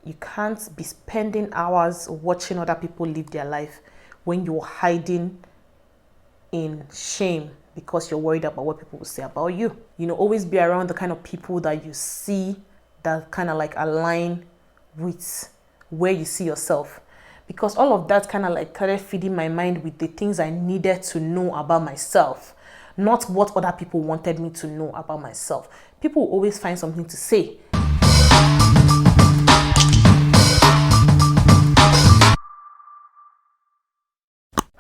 You can't be spending hours watching other people live their life when you're hiding in shame because you're worried about what people will say about you. You know, always be around the kind of people that you see that kind of like align with where you see yourself. Because all of that kind of like started feeding my mind with the things I needed to know about myself, not what other people wanted me to know about myself. People will always find something to say.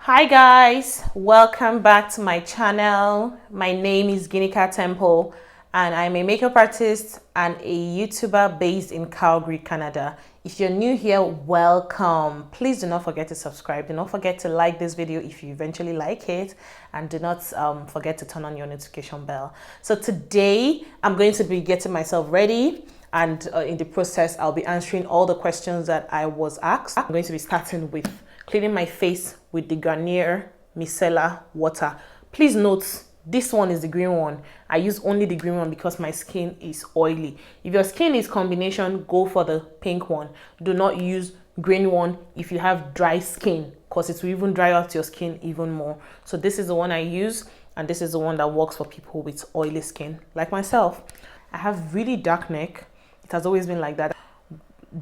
Hi guys, welcome back to my channel. My name is Ginika Temple and I'm a makeup artist and a YouTuber based in Calgary, Canada. If you're new here, welcome. Please do not forget to subscribe. Do not forget to like this video if you eventually like it, and do not forget to turn on your notification bell. So today I'm going to be getting myself ready, and in the process I'll be answering all the questions that I was asked. I'm going to be starting with cleaning my face with the Garnier Micellar water. Please note, this one is the green one. I use only the green one because my skin is oily. If your skin is combination, go for the pink one. Do not use green one if you have dry skin, because it will even dry out your skin even more. So this is the one I use, and this is the one that works for people with oily skin like myself. I have really dark neck. It has always been like that.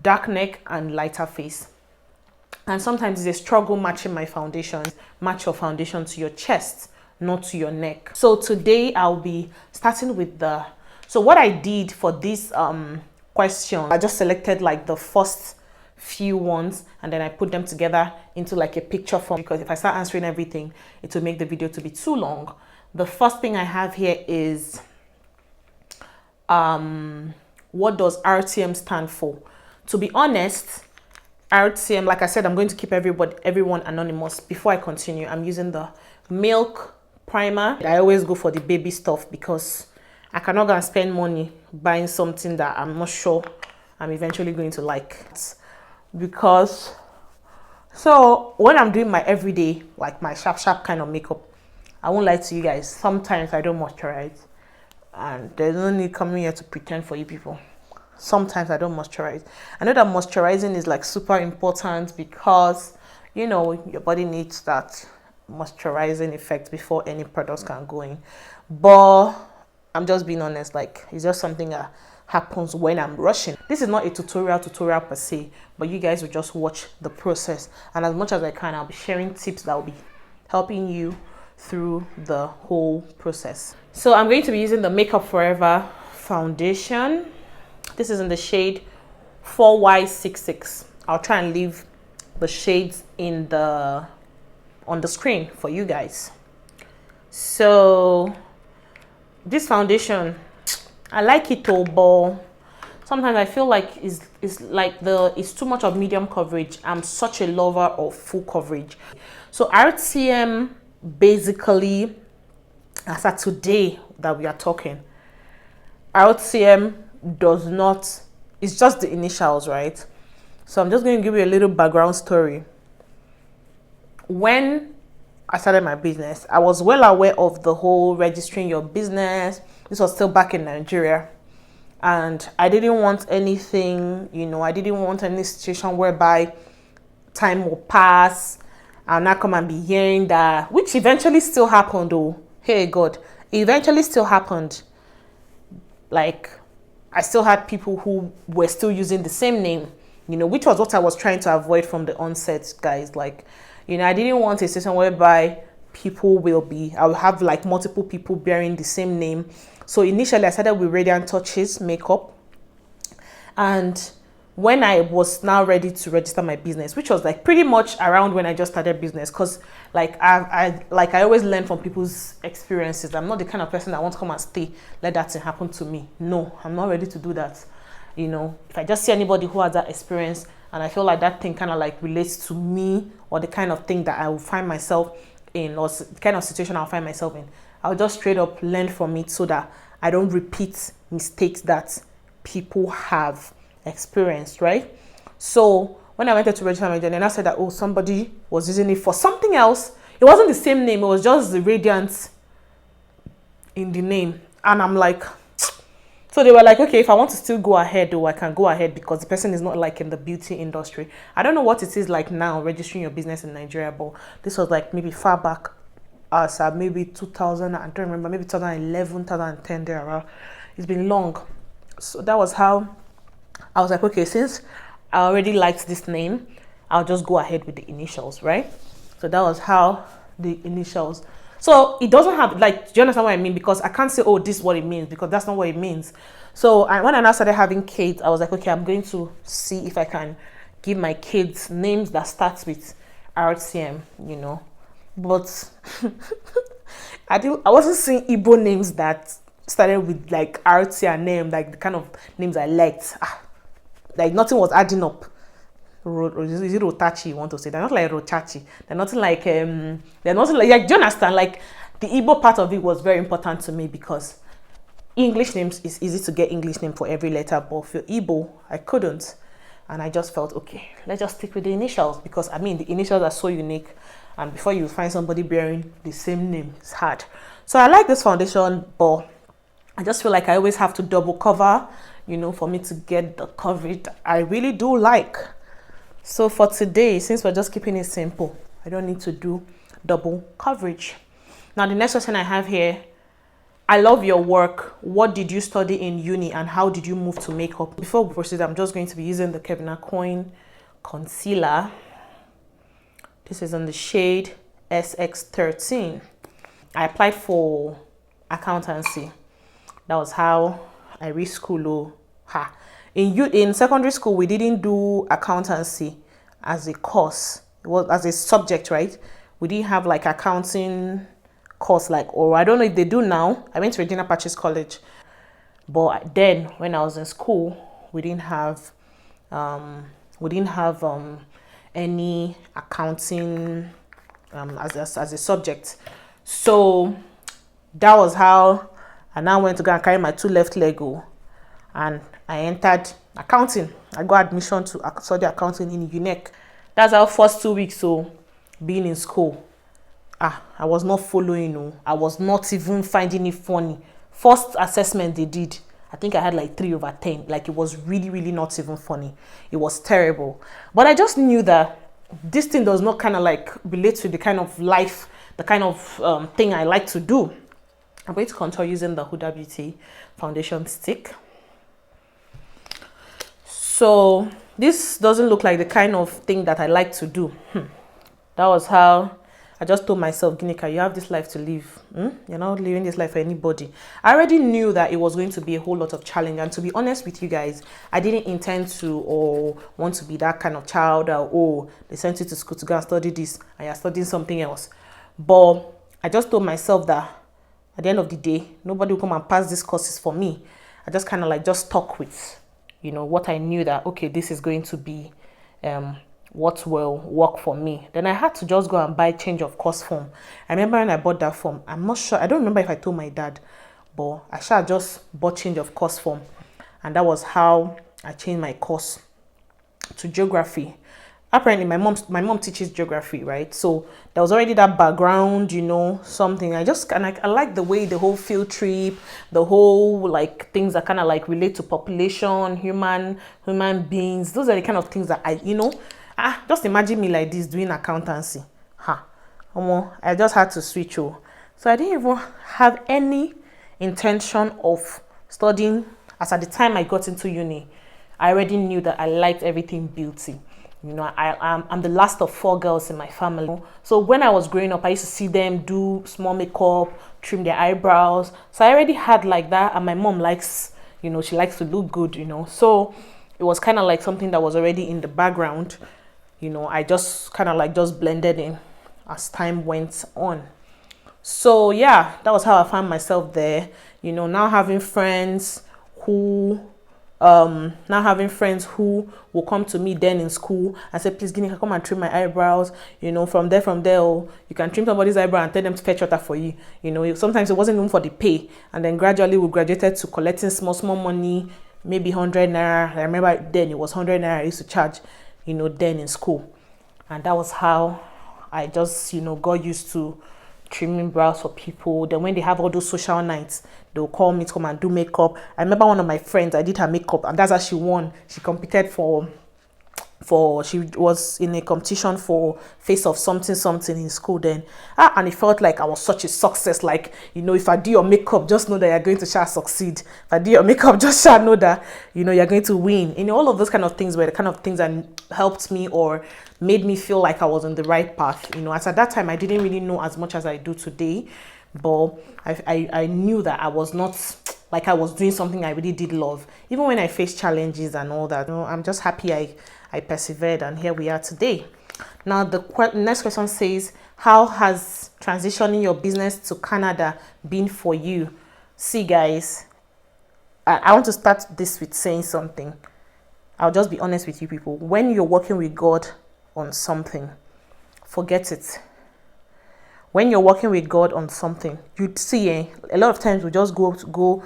Dark neck and lighter face. And sometimes it's a struggle matching my foundation. Match your foundation to your chest, not to your neck. So today I'll be starting with what I did for this question. I just selected like the first few ones and then I put them together into like a picture form, because if I start answering everything, it will make the video to be too long. The first thing I have here is what does RTM stand for? To be honest, RTM, like I said, I'm going to keep everyone anonymous. Before I continue, I'm using the Milk Primer. I always go for the baby stuff because I cannot go and spend money buying something that I'm not sure I'm eventually going to like. Because, so when I'm doing my everyday, like my sharp kind of makeup, I won't lie to you guys, sometimes I don't moisturize. And there's no need coming here to pretend for you people. Sometimes I don't moisturize. I know that moisturizing is like super important because, you know, your body needs that moisturizing effect before any products can go in. But I'm just being honest, like it's just something that happens when I'm rushing. This is not a tutorial per se, but you guys will just watch the process. And as much as I can, I'll be sharing tips that will be helping you through the whole process. So I'm going to be using the Makeup Forever foundation. This is in the shade 4Y66. I'll try and leave the shades on the screen for you guys. So this foundation, I like it all, but sometimes I feel like it's too much of medium coverage. I'm such a lover of full coverage. So RTM basically, as of today that we are talking, RTM does not, it's just the initials, right? So I'm just going to give you a little background story. When I started my business, I was well aware of the whole registering your business. This was still back in Nigeria, and I didn't want anything, you know, I didn't want any situation whereby time will pass and not come and be hearing that, which eventually still happened though. Hey God, it eventually still happened. Like, I still had people who were still using the same name, you know, which was what I was trying to avoid from the onset, guys. Like, you know, I didn't want a situation whereby I will have like multiple people bearing the same name. So initially I started with Radiant Touches makeup. And when I was now ready to register my business, which was like pretty much around when I just started business, because like I always learn from people's experiences. I'm not the kind of person that wants to come and stay, let that thing happen to me. No, I'm not ready to do that. You know, if I just see anybody who has that experience and I feel like that thing kind of like relates to me, or the kind of thing that I will find myself in, or the kind of situation I'll find myself in, I'll just straight up learn from it so that I don't repeat mistakes that people have experienced, right? So when I went to register my journey, and I said that, oh, somebody was using it for something else. It wasn't the same name, it was just the Radiant in the name. And I'm like, So they were like, okay, if I want to still go ahead, though, I can go ahead because the person is not like in the beauty industry. I don't know what it is like now, registering your business in Nigeria, but this was like maybe far back as maybe 2000, I don't remember, maybe 2011, 2010, there around. It's been long. So that was how I was like, okay, since I already liked this name, I'll just go ahead with the initials, right? So that was how the initials. So it doesn't have, like, do you understand what I mean? Because I can't say, oh, this is what it means, because that's not what it means. So when I now started having kids, I was like, okay, I'm going to see if I can give my kids names that starts with RTM, you know. But I wasn't seeing Igbo names that started with like RTM name, like the kind of names I liked. Like nothing was adding up. Is it Rotachi you want to say? They're not like Rochachi. They're nothing like do you understand? Like the Igbo part of it was very important to me because English names is easy to get English name for every letter, but for Igbo I couldn't. And I just felt, okay, let's just stick with the initials because I mean the initials are so unique, and before you find somebody bearing the same name, it's hard. So I like this foundation, but I just feel like I always have to double cover, you know, for me to get the coverage I really do like. So for today, since we're just keeping it simple, I don't need to do double coverage. Now the next question I have here, I love your work. What did you study in uni and how did you move to makeup? Before we proceed, I'm just going to be using the Kevina Coin concealer. This is in the shade SX13. I applied for accountancy. That was how I reached school. In secondary school, we didn't do accountancy as a course. It was as a subject, right? We didn't have like accounting course, like, or I don't know if they do now. I went to Regina Pacis College, but then when I was in school, we didn't have any accounting as a subject. So that was how I now went to go and carry my 2 left leg, and I entered accounting. I got admission to study accounting in UNEC. That's our first 2 weeks, so being in school. I was not following. I was not even finding it funny. First assessment they did, I think I had like 3/10. Like it was really, really not even funny. It was terrible. But I just knew that this thing does not kind of like relate to the kind of life, the kind of thing I like to do. I'm going to contour using the Huda Beauty foundation stick. So this doesn't look like the kind of thing that I like to do. That was how I just told myself, Ginika, you have this life to live. You're not living this life for anybody. I already knew that it was going to be a whole lot of challenge. And to be honest with you guys, I didn't intend to or want to be that kind of child that, oh, they sent you to school to go and study this and you're studying something else. But I just told myself that at the end of the day, nobody will come and pass these courses for me. I just kind of like just stuck with, you know, what I knew that, okay, this is going to be what will work for me. Then I had to just go and buy change of course form. I remember when I bought that form, I'm not sure, I don't remember if I told my dad, but I just bought change of course form. And that was how I changed my course to geography. Apparently my mom teaches geography, right? So there was already that background, you know, something. I like the way the whole field trip, the whole like things that kind of like relate to population, human beings. Those are the kind of things that I, you know, just imagine me like this doing accountancy. I just had to switch over. So I didn't even have any intention of studying. As at the time I got into uni, I already knew that I liked everything beauty. You know, I'm the last of 4 girls in my family. So when I was growing up, I used to see them do small makeup, trim their eyebrows. So I already had like that. And my mom likes, you know, she likes to look good, you know. So it was kind of like something that was already in the background. You know, I just kind of like just blended in as time went on. So yeah, that was how I found myself there. You know, now having friends who will come to me then in school and say, please Ginika, come and trim my eyebrows. You know, from there, you can trim somebody's eyebrow and tell them to fetch water for you. You know, sometimes it wasn't even for the pay. And then gradually we graduated to collecting small money, maybe 100 naira. I remember then it was 100 naira I used to charge, you know, then in school. And that was how I just, you know, got used to trimming brows for people. Then when they have all those social nights, they'll call me to come and do makeup. I remember one of my friends, I did her makeup, and that's how she won. She competed for she was in a competition for face of something in school then. And it felt like I was such a success. Like, if I do your makeup, just know that you're going to succeed. If I do your makeup, just know that you're going to win. All of those kind of things were the kind of things that helped me or made me feel like I was on the right path. As at that time I didn't really know as much as I do today, but I knew that I was not like I was doing something I really did love. Even when I faced challenges and all that, I'm just happy I persevered, and here we are today. Now, the next question says, how has transitioning your business to Canada been for you? See, guys, I want to start this with saying something. I'll just be honest with you people. When you're working with God on something, forget it. When you're working with God on something, you'd see a lot of times we just we'll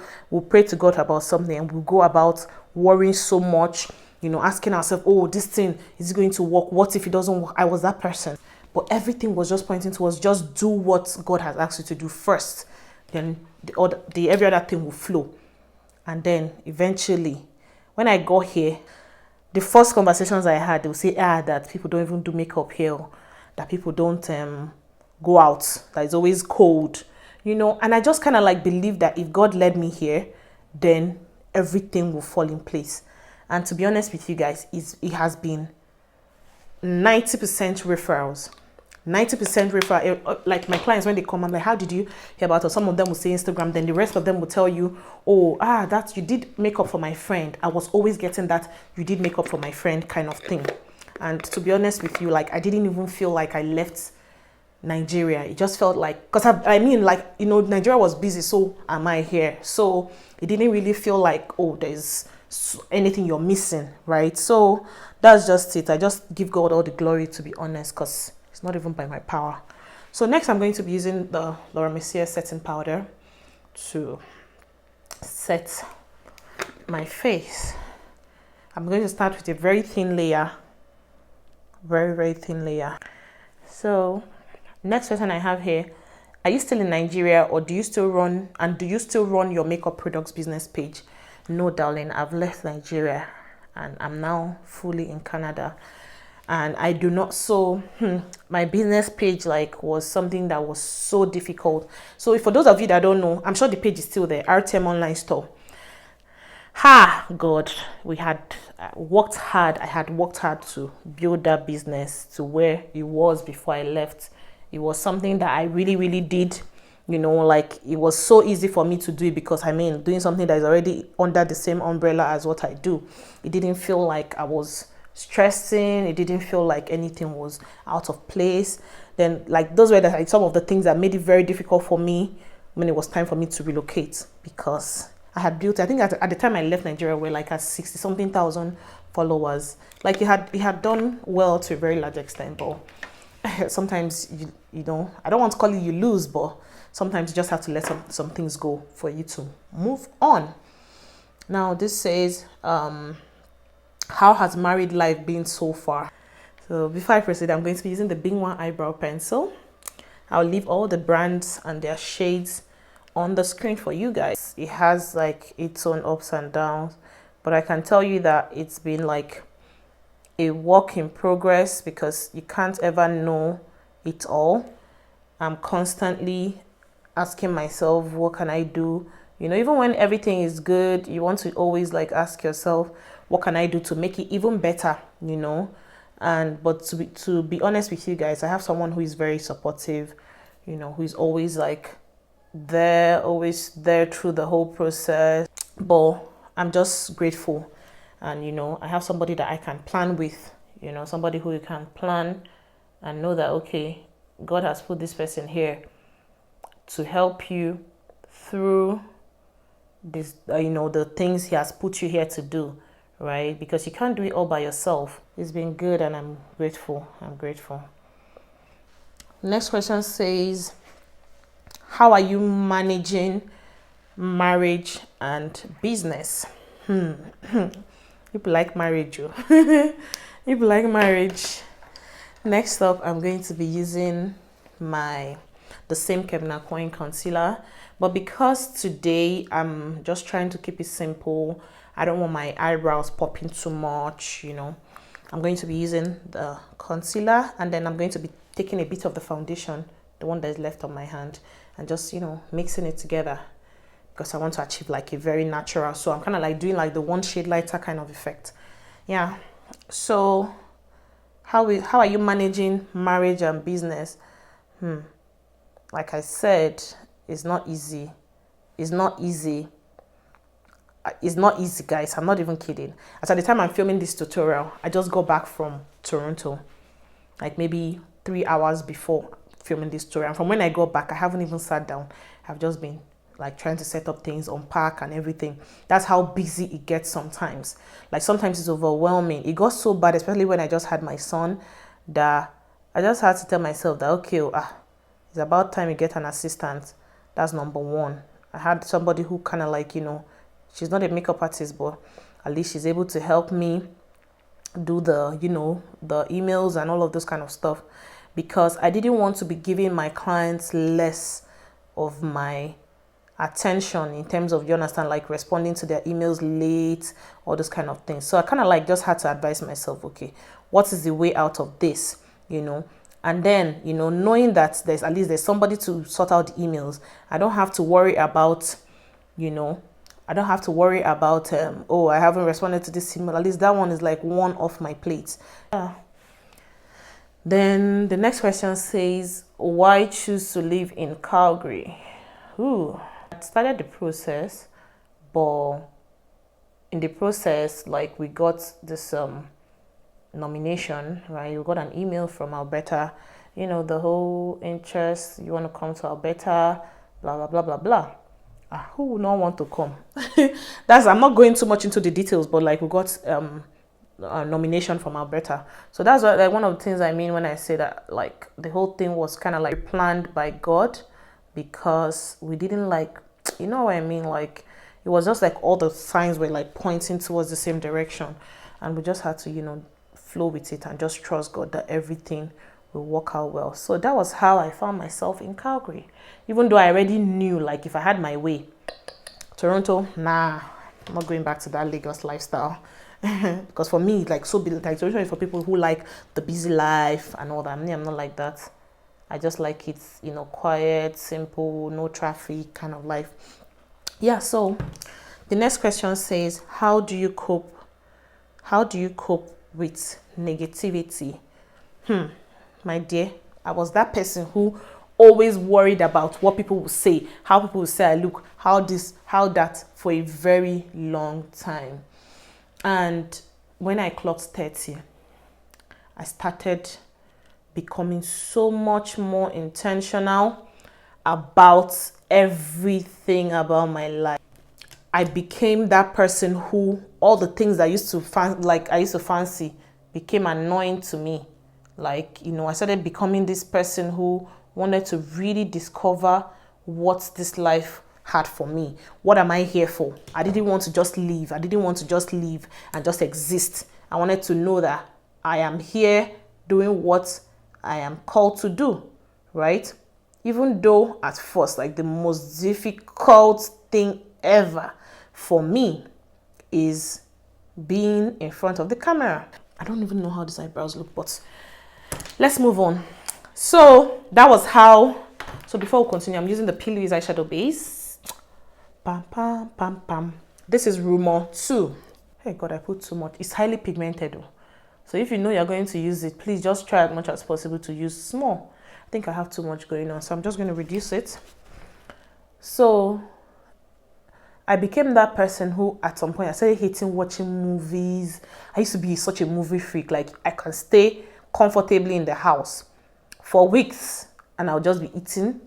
pray to God about something, and we'll go about worrying so much, asking ourselves, oh, this thing is going to work. What if it doesn't work? I was that person. But everything was just pointing towards just do what God has asked you to do first. Then every other thing will flow. And then eventually, when I got here, the first conversations I had, they would say, that people don't even do makeup here, that people don't go out, that it's always cold, and I just kind of like believe that if God led me here, then everything will fall in place. And to be honest with you guys, it has been 90% referrals. 90% referral. Like my clients, when they come, I'm like, how did you hear about us? Some of them will say Instagram, then the rest of them will tell you, oh, that you did makeup for my friend. I was always getting that you did makeup for my friend kind of thing. And to be honest with you, like I didn't even feel like I left Nigeria. It just felt like, because Nigeria was busy, so am I here. So it didn't really feel like, oh, there's anything you're missing, right? So that's just it. I just give God all the glory, to be honest, because it's not even by my power. So next I'm going to be using the Laura Mercier setting powder to set my face. I'm going to start with a very thin layer. Very, very thin layer. So next question I have here, are you still in Nigeria, or do you still run your makeup products business page? No, darling, I've left Nigeria and I'm now fully in Canada. And I do not, so my business page was something that was so difficult. So for those of you that don't know, I'm sure the page is still there, RTM Online Store. God, we had worked hard. I had worked hard to build that business to where it was before I left. It was something that I really, really did. It was so easy for me to do it because doing something that is already under the same umbrella as what I do. It didn't feel like I was stressing. It didn't feel like anything was out of place. Then those were some of the things that made it very difficult for me when it was time for me to relocate, because I had built, I think at the time I left Nigeria, we were at 60 something thousand followers. It had done well to a very large extent, but sometimes I don't want to call it you lose, but sometimes you just have to let some things go for you to move on. Now this says, how has married life been so far? So before I proceed, I'm going to be using the Big One eyebrow pencil. I'll leave all the brands and their shades on the screen for you guys. It has its own ups and downs, but I can tell you that it's been a work in progress, because you can't ever know it all. I'm constantly asking myself, what can I do? Even when everything is good, you want to always ask yourself, what can I do to make it even better? But to be honest with you guys, I have someone who is very supportive, who is always always there through the whole process. But I'm just grateful, and I have somebody that I can plan with, somebody who you can plan and know that, okay, God has put this person here to help you through this, the things he has put you here to do, right? Because you can't do it all by yourself. It's been good, and I'm grateful. Next question says, how are you managing marriage and business? People like marriage. People like marriage. Next up, I'm going to be using my the same Kevin Coin concealer. But because today I'm just trying to keep it simple, I don't want my eyebrows popping too much, you know, I'm going to be using the concealer, and then I'm going to be taking a bit of the foundation, the one that is left on my hand, and just, you know, mixing it together, because I want to achieve like a very natural, so I'm kind of like doing like the one shade lighter kind of effect. Yeah. So how are you managing marriage and business? Like I said, it's not easy. It's not easy. It's not easy, guys. I'm not even kidding. As at the time I'm filming this tutorial, I just got back from Toronto, like maybe 3 hours before filming this tutorial. And from when I got back, I haven't even sat down. I've just been like trying to set up things, unpack and everything. That's how busy it gets sometimes. Like sometimes it's overwhelming. It got so bad, especially when I just had my son, that I just had to tell myself that, okay, it's about time you get an assistant. That's number one. I had somebody who kind of like, you know, she's not a makeup artist, but at least she's able to help me do the, you know, the emails and all of those kind of stuff, because I didn't want to be giving my clients less of my attention in terms of, you understand, like responding to their emails late, all those kind of things. So I kind of like just had to advise myself, okay, what is the way out of this, you know? And then, you know, knowing that there's at least there's somebody to sort out the emails, I don't have to worry about, you know, I don't have to worry about, oh, I haven't responded to this email. At least that one is like one off my plate. Yeah. Then the next question says, why choose to live in Calgary? Ooh, I started the process, but in the process, like we got this nomination, right? We got an email from Alberta, you know, the whole interest, you want to come to Alberta, blah, blah, blah, blah, blah. Who would not want to come? I'm not going too much into the details, but like we got a nomination from Alberta. So that's what, like, one of the things I mean when I say that, like, the whole thing was kind of like planned by God, because we didn't, like, you know what I mean? Like, it was just like all the signs were like pointing towards the same direction, and we just had to, you know, flow with it and just trust God that everything will work out well. So that was how I found myself in Calgary, even though I already knew, like, if I had my way, Toronto, nah, I'm not going back to that Lagos lifestyle. Because for me, like, so like, Toronto is for people who like the busy life and all that. I'm not like that. I just like it, you know, quiet, simple, no traffic kind of life. Yeah. So the next question says, how do you cope with negativity? My dear, I was that person who always worried about what people will say, how people will say I look, how this, how that, for a very long time. And when I clocked 30, I started becoming so much more intentional about everything about my life. I became that person who all the things I used to fancy became annoying to me. Like, you know, I started becoming this person who wanted to really discover what this life had for me. What am I here for? I didn't want to just live. I didn't want to just live and just exist. I wanted to know that I am here doing what I am called to do, right? Even though at first, like, the most difficult thing ever for me is being in front of the camera. I don't even know how these eyebrows look, but let's move on. So that was how. So before we continue, I'm using the Pillows eyeshadow base. Pam, pam, pam, pam. This is Rumor 2. Hey God, I put too much. It's highly pigmented though. So if you know you're going to use it, please just try as much as possible to use small. I think I have too much going on, so I'm just going to reduce it. So I became that person who at some point I started hating watching movies. I used to be such a movie freak. Like, I can stay comfortably in the house for weeks and I'll just be eating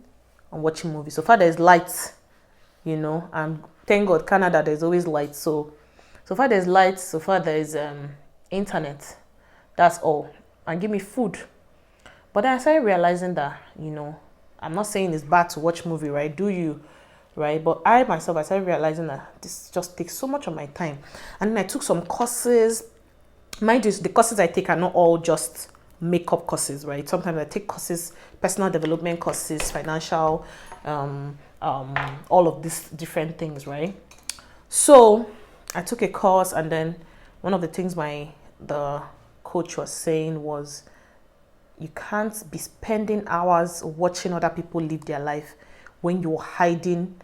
and watching movies. So far there's light, you know, and thank God Canada there's always light. So far there's light, so far there's internet. That's all. And give me food. But then I started realizing that, you know, I'm not saying it's bad to watch movie, right? Do you? Right? But I started realizing that this just takes so much of my time. And then I took some courses. Mind you, the courses I take are not all just makeup courses, right? Sometimes I take courses, personal development courses, financial, all of these different things, right? So I took a course, and then one of the things the coach was saying was, you can't be spending hours watching other people live their life when you're hiding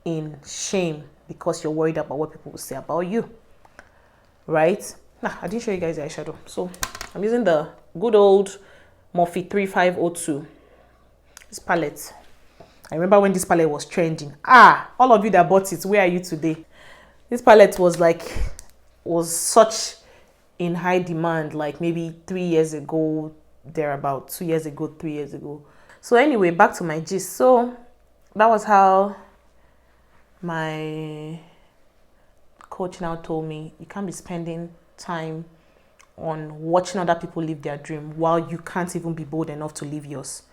in shame because you're worried about what people will say about you, right? I didn't show you guys the eyeshadow. So I'm using the good old Morphe 3502. This palette. I remember when this palette was trending. All of you that bought it, where are you today? This palette was such in high demand, like maybe 3 years ago, thereabout, 2 years ago, 3 years ago. So anyway, back to my gist. So that was how my coach now told me, you can't be spending time on watching other people live their dream while you can't even be bold enough to live yours.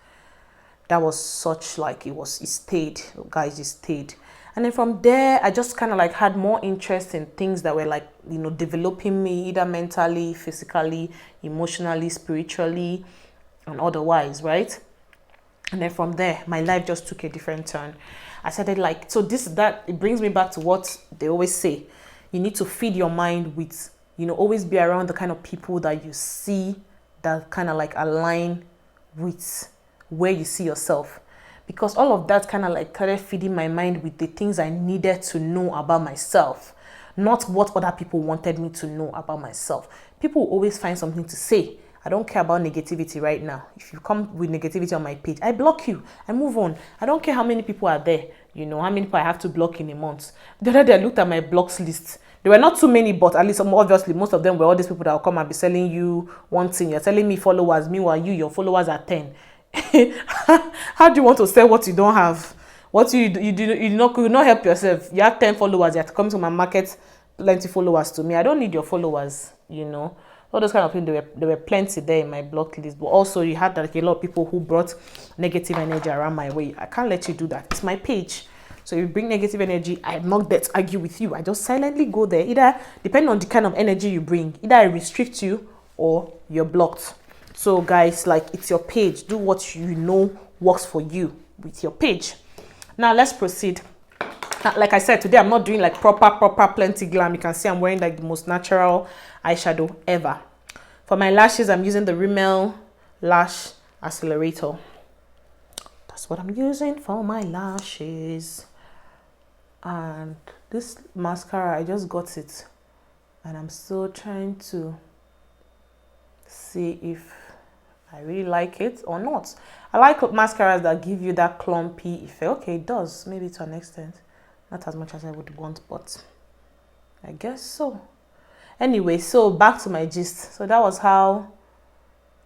That was such like, it stayed, guys, it stayed. And then from there, I just kind of like had more interest in things that were like, developing me either mentally, physically, emotionally, spiritually, and otherwise, right? And then from there, my life just took a different turn. I started like, so it brings me back to what they always say. You need to feed your mind with, always be around the kind of people that you see that kind of like align with where you see yourself. Because all of that kind of like started feeding my mind with the things I needed to know about myself, not what other people wanted me to know about myself. People will always find something to say. I don't care about negativity right now. If you come with negativity on my page, I block you. I move on. I don't care how many people are there. How many people I have to block in a month. The other day I looked at my blocks list. There were not too many, but at least obviously most of them were all these people that will come and be selling you one thing. You're telling me followers. Meanwhile, your followers are 10. How do you want to sell what you don't have? What you could not help yourself. You have 10 followers. You have to come to my market, plenty followers to me. I don't need your followers, all those kind of things. There were plenty there in my block list, but also you had like a lot of people who brought negative energy around my way. I can't let you do that. It's my page. So if you bring negative energy, I'm not there to argue with you. I just silently go there. Either, depending on the kind of energy you bring, either I restrict you or you're blocked. So guys, like, it's your page. Do what you know works for you with your page. Now let's proceed. Like I said, today I'm not doing like proper plenty glam. You can see I'm wearing like the most natural eyeshadow ever. For my lashes, I'm using the Rimmel Lash Accelerator. That's what I'm using for my lashes. And this mascara, I just got it, and I'm still trying to see if I really like it or not. I like mascaras that give you that clumpy effect. Okay, it does, maybe to an extent. Not as much as I would want, but I guess so. Anyway, so back to my gist. So that was how,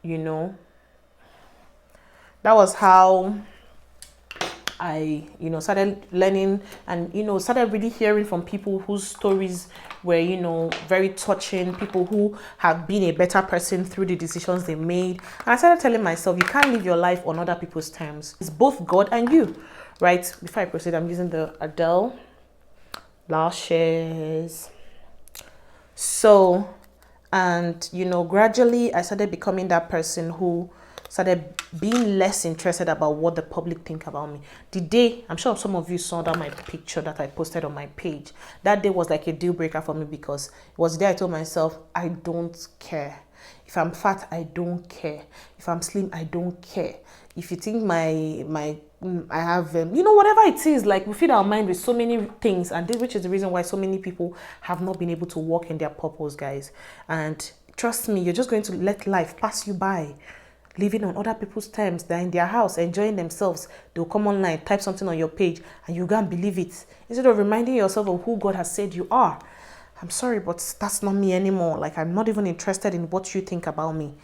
that was how I, started learning and, started really hearing from people whose stories were, very touching, people who have been a better person through the decisions they made. And I started telling myself, you can't live your life on other people's terms. It's both God and you, right? Before I proceed, I'm using the Adele lashes. So, and, gradually I started becoming that person who started being less interested about what the public think about me. The day, I'm sure some of you saw that my picture that I posted on my page, that day was like a deal breaker for me, because it was the day I told myself, I don't care. If I'm fat, I don't care. If I'm slim, I don't care. If you think I have, whatever it is, like, we feed our mind with so many things, and which is the reason why so many people have not been able to walk in their purpose, guys. And trust me, you're just going to let life pass you by, living on other people's terms. They're in their house enjoying themselves. They'll come online, type something on your page, and you can't believe it, instead of reminding yourself of who God has said you are. I'm sorry, but that's not me anymore. Like, I'm not even interested in what you think about me,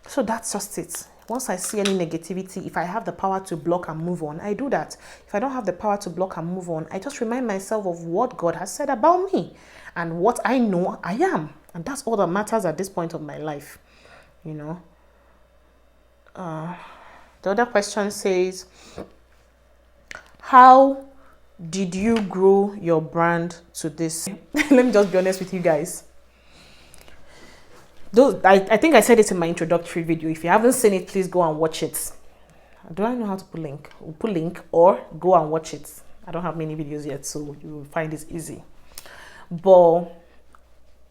so that's just it. Once I see any negativity, if I have the power to block and move on, I do that. If I don't have the power to block and move on, I just remind myself of what God has said about me and what I know I am, and that's all that matters at this point of my life. The other question says, how did you grow your brand to this? Let me just be honest with you guys. Those, I think I said it in my introductory video. If you haven't seen it, please go and watch it. Do I know how to put link? We'll put link or go and watch it. I don't have many videos yet, so you will find this easy. But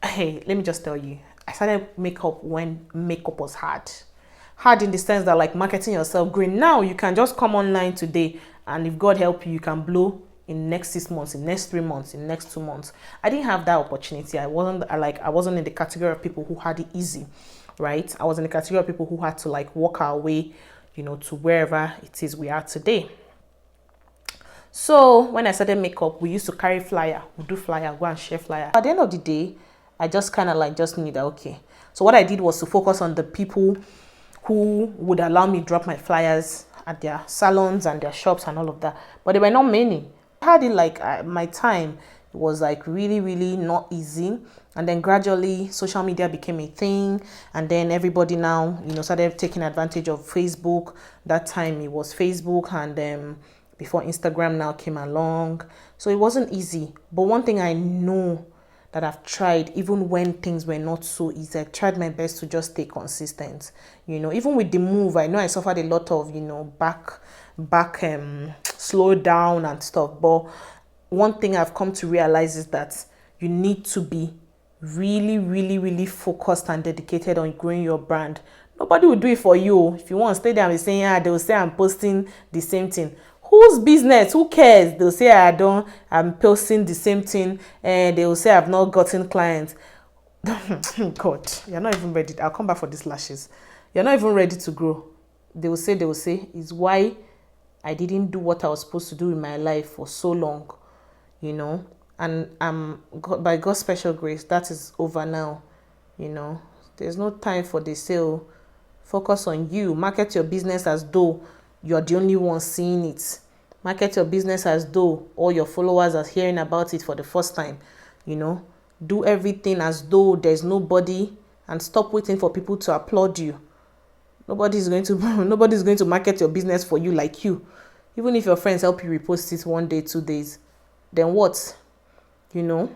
hey, let me just tell you, I started makeup when makeup was hard. Hard in the sense that like marketing yourself green. Now you can just come online today, and if God help you, you can blow in next 6 months, in next 3 months, in next 2 months. I didn't have that opportunity. I wasn't in the category of people who had it easy, right? I was in the category of people who had to like walk our way, you know, to wherever it is we are today. So when I started makeup, we used to carry flyer. We do flyer, go and share flyer. At the end of the day, I just kind of like just knew that, okay. So what I did was to focus on the people who would allow me drop my flyers at their salons and their shops and all of that. But there were not many. I had it like my time was like really not easy, and then gradually social media became a thing, and then everybody now, you know, started taking advantage of Facebook. That time it was Facebook, and before Instagram now came along, so it wasn't easy. But one thing I know that I've tried, even when things were not so easy, I tried my best to just stay consistent. You know, even with the move, I know I suffered a lot of, you know, back slow down and stuff. But one thing I've come to realize is that you need to be really focused and dedicated on growing your brand. Nobody will do it for you. If you want to stay there and be saying, they will say I'm posting the same thing. Whose business? Who cares? They'll say I'm posting the same thing, and they will say I've not gotten clients. God, you're not even ready. I'll come back for these lashes. You're not even ready to grow. They will say is why I didn't do what I was supposed to do in my life for so long, you know. And by God's special grace, that is over now, you know. There's no time for the sale. Focus on you. Market your business as though you're the only one seeing it. Market your business as though all your followers are hearing about it for the first time, you know. Do everything as though there's nobody, and stop waiting for people to applaud you. Nobody's going to market your business for you like you. Even if your friends help you repost it 1 day, 2 days, then what? You know?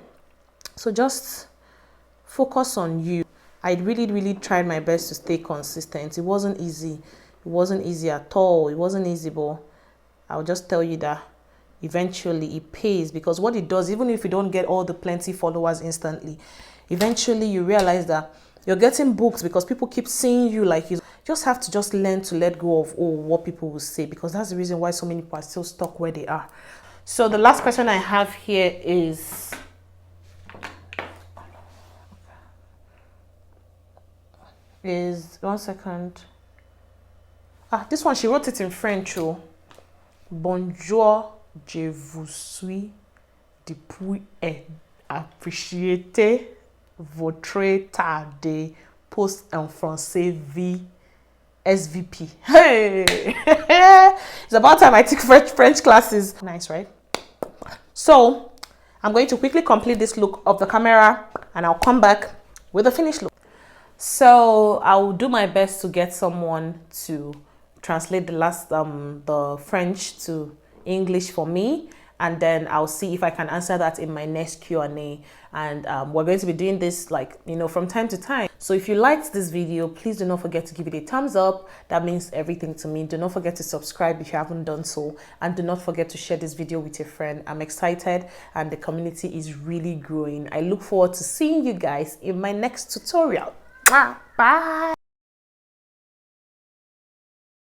So just focus on you. I really tried my best to stay consistent. It wasn't easy. It wasn't easy at all. It wasn't easy, but I'll just tell you that eventually it pays, because what it does, even if you don't get all the plenty followers instantly, eventually you realize that you're getting booked because people keep seeing you. Like, you just have to just learn to let go of what people will say, because that's the reason why so many people are still stuck where they are. So the last question I have here is, one second. This one, she wrote it in French. Bonjour, je vous suis depuis et apprécié votre tas de posts en français SVP. Hey! It's about time I took French classes. Nice, right? So I'm going to quickly complete this look of the camera, and I'll come back with a finished look. So I'll do my best to get someone to translate the French to English for me, and then I'll see if I can answer that in my next Q&A. And we're going to be doing this, like, you know, from time to time. So if you liked this video, please do not forget to give it a thumbs up. That means everything to me. Do not forget to subscribe if you haven't done so, and do not forget to share this video with a friend. I'm excited, and the community is really growing. I look forward to seeing you guys in my next tutorial. Bye.